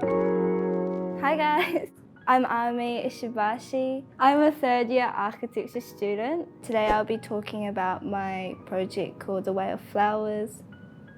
Hi guys, I'm Ami Ishibashi. I'm a third-year architecture student. Today I'll be talking about my project called The Way of Flowers,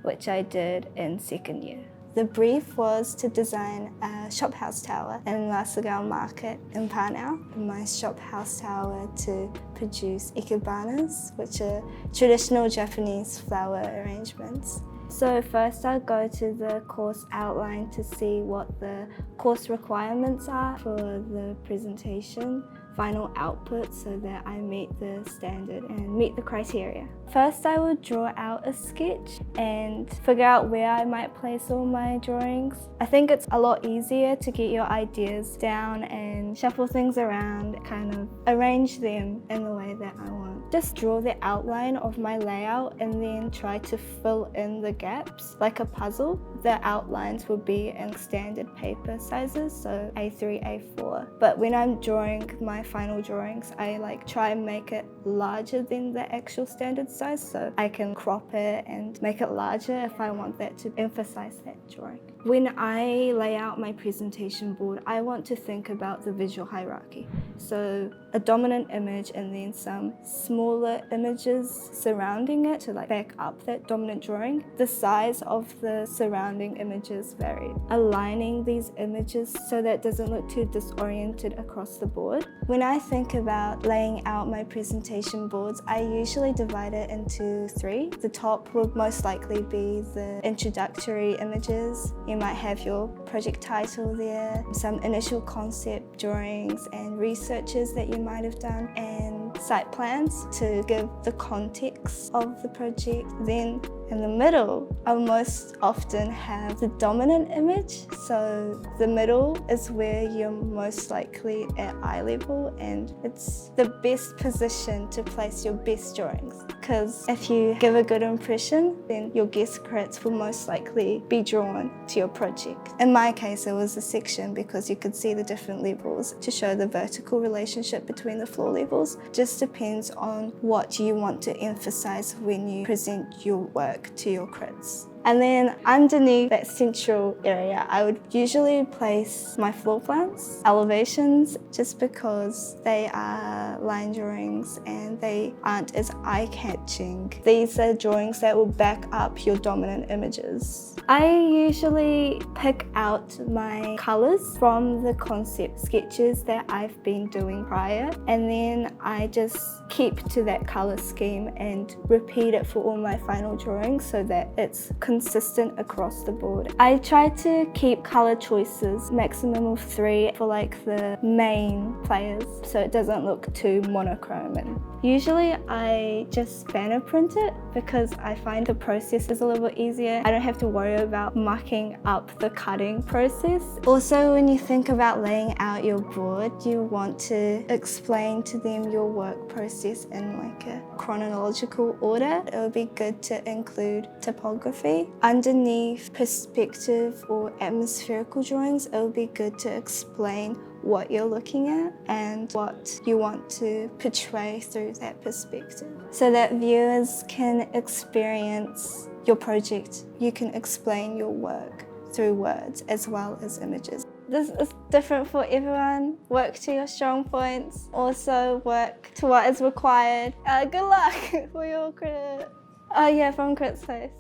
which I did in second year. The brief was to design a shophouse tower in Lasagao Market in Panau. My shophouse tower to produce ikebanas, which are traditional Japanese flower arrangements. So first I'll go to the course outline to see what the course requirements are for the presentation, final output, so that I meet the standard and meet the criteria. First I will draw out a sketch and figure out where I might place all my drawings. I think it's a lot easier to get your ideas down and shuffle things around, kind of arrange them in the way that I want. Just draw the outline of my layout and then try to fill in the gaps like a puzzle. The outlines will be in standard paper sizes, so A3, A4. But when I'm drawing my final drawings, I try and make it larger than the actual standard size, so I can crop it and make it larger if I want that to emphasize that drawing. When I lay out my presentation board, I want to think about the visual hierarchy. So a dominant image and then some smaller images surrounding it to back up that dominant drawing. The size of the surrounding images varied. Aligning these images so that it doesn't look too disoriented across the board. When I think about laying out my presentation boards, I usually divide it into three. The top will most likely be the introductory images. You might have your project title there, some initial concept drawings and researches that you might have done, and site plans to give the context of the project. Then in the middle, I'll most often have the dominant image. So the middle is where you're most likely at eye level, and it's the best position to place your best drawings. Because if you give a good impression, then your guest crits will most likely be drawn to your project. In my case, it was a section because you could see the different levels to show the vertical relationship between the floor levels. Just depends on what you want to emphasize when you present your work to your crits. And then underneath that central area, I would usually place my floor plans, elevations, just because they are line drawings and they aren't as eye-catching. These are drawings that will back up your dominant images. I usually pick out my colors from the concept sketches that I've been doing prior, and then I just keep to that color scheme and repeat it for all my final drawings so that it's consistent across the board. I try to keep color choices maximum of 3 for the main players, so it doesn't look too monochrome. And usually I just banner print it because I find the process is a little bit easier. I don't have to worry about mucking up the cutting process. Also, when you think about laying out your board, you want to explain to them your work process in a chronological order. It would be good to include topography. Underneath perspective or atmospherical drawings, it would be good to explain what you're looking at and what you want to portray through that perspective, so that viewers can experience your project. You can explain your work through words as well as images. This is different for everyone. Work to your strong points. Also work to what is required. Good luck for your credit. Oh yeah, from Crit's Place.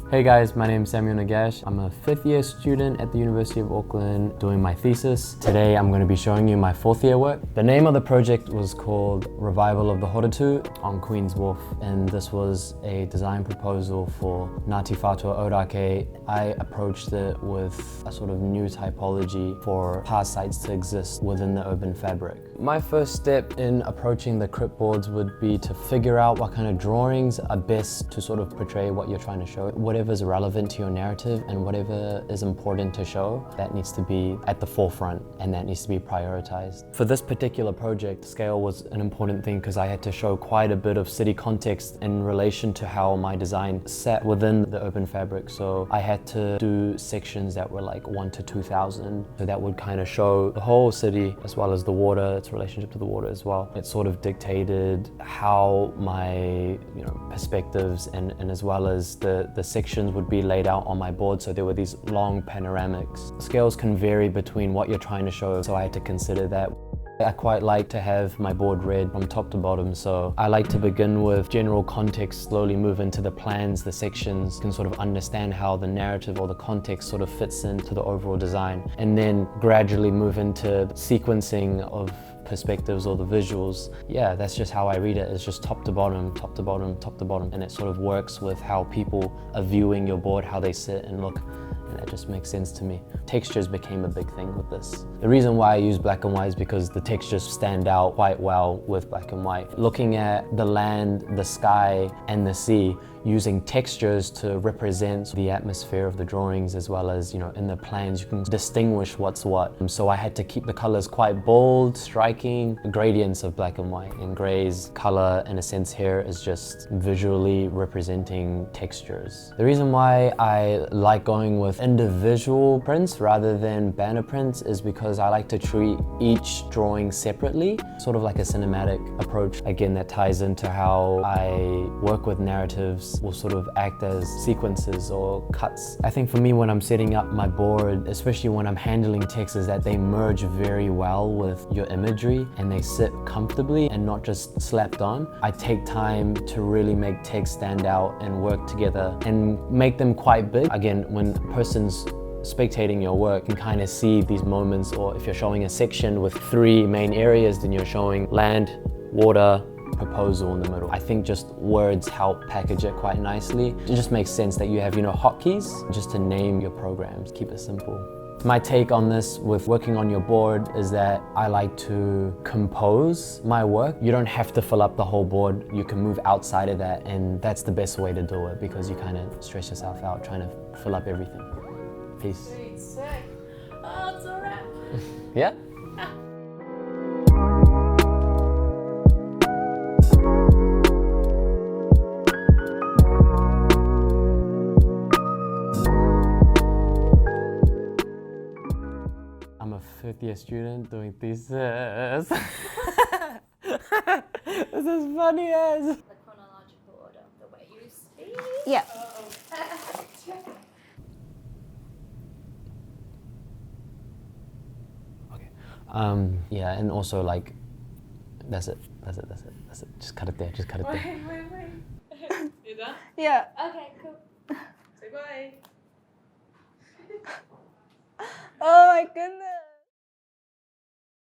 Hey guys, my name is Samuel Nagash. I'm a 5th year student at the University of Auckland doing my thesis. Today I'm going to be showing you my 4th year work. The name of the project was called Revival of the Horutu on Queen's Wharf, and this was a design proposal for Ngāti Whātua Ōrākei. I approached it with a sort of new typology for past sites to exist within the urban fabric. My first step in approaching the crit boards would be to figure out what kind of drawings are best to sort of portray what you're trying to show. Whatever is relevant to your narrative and whatever is important to show, that needs to be at the forefront and that needs to be prioritized. For this particular project, scale was an important thing because I had to show quite a bit of city context in relation to how my design sat within the urban fabric. So I had to do sections that were 1 to 2,000. So that would kind of show the whole city as well as the water, its relationship to the water as well. It sort of dictated how my perspectives and as well as the section sections would be laid out on my board, so there were these long panoramics. Scales can vary between what you're trying to show, so I had to consider that. I quite like to have my board read from top to bottom, so I like to begin with general context, slowly move into the plans, the sections, can sort of understand how the narrative or the context sort of fits into the overall design, and then gradually move into sequencing of perspectives or the visuals. Yeah, that's just how I read it. It's just top to bottom, top to bottom, top to bottom, and it sort of works with how people are viewing your board, how they sit and look. And that just makes sense to me. Textures became a big thing with this. The reason why I use black and white is because the textures stand out quite well with black and white. Looking at the land, the sky, and the sea, using textures to represent the atmosphere of the drawings, as well as, you know, in the plans, you can distinguish what's what. So I had to keep the colors quite bold, striking, the gradients of black and white. And gray's color, in a sense here, is just visually representing textures. The reason why I like going with individual prints rather than banner prints is because I like to treat each drawing separately, sort of like a cinematic approach. Again, that ties into how I work with narratives, will sort of act as sequences or cuts. I think for me, when I'm setting up my board, especially when I'm handling text, is that they merge very well with your imagery and they sit comfortably and not just slapped on. I take time to really make text stand out and work together and make them quite big. Again, when a person's spectating your work, you can kind of see these moments, or if you're showing a section with 3 main areas, then you're showing land, water, proposal in the middle. I think just words help package it quite nicely. It just makes sense that you have, you know, hotkeys just to name your programs. Keep it simple. My take on this with working on your board is that I like to compose my work. You don't have to fill up the whole board. You can move outside of that, and that's the best way to do it because you kind of stress yourself out trying to fill up everything. Peace. Sick. Oh, it's a wrap. Yeah? I'm a 5th-year student doing thesis. This is funny as. The chronological order of the way you speak. Yeah. Okay. Yeah, and also like, that's it. Just cut it there. Just cut it there. Wait. You done? Yeah. Okay, cool. Say bye. Oh my goodness.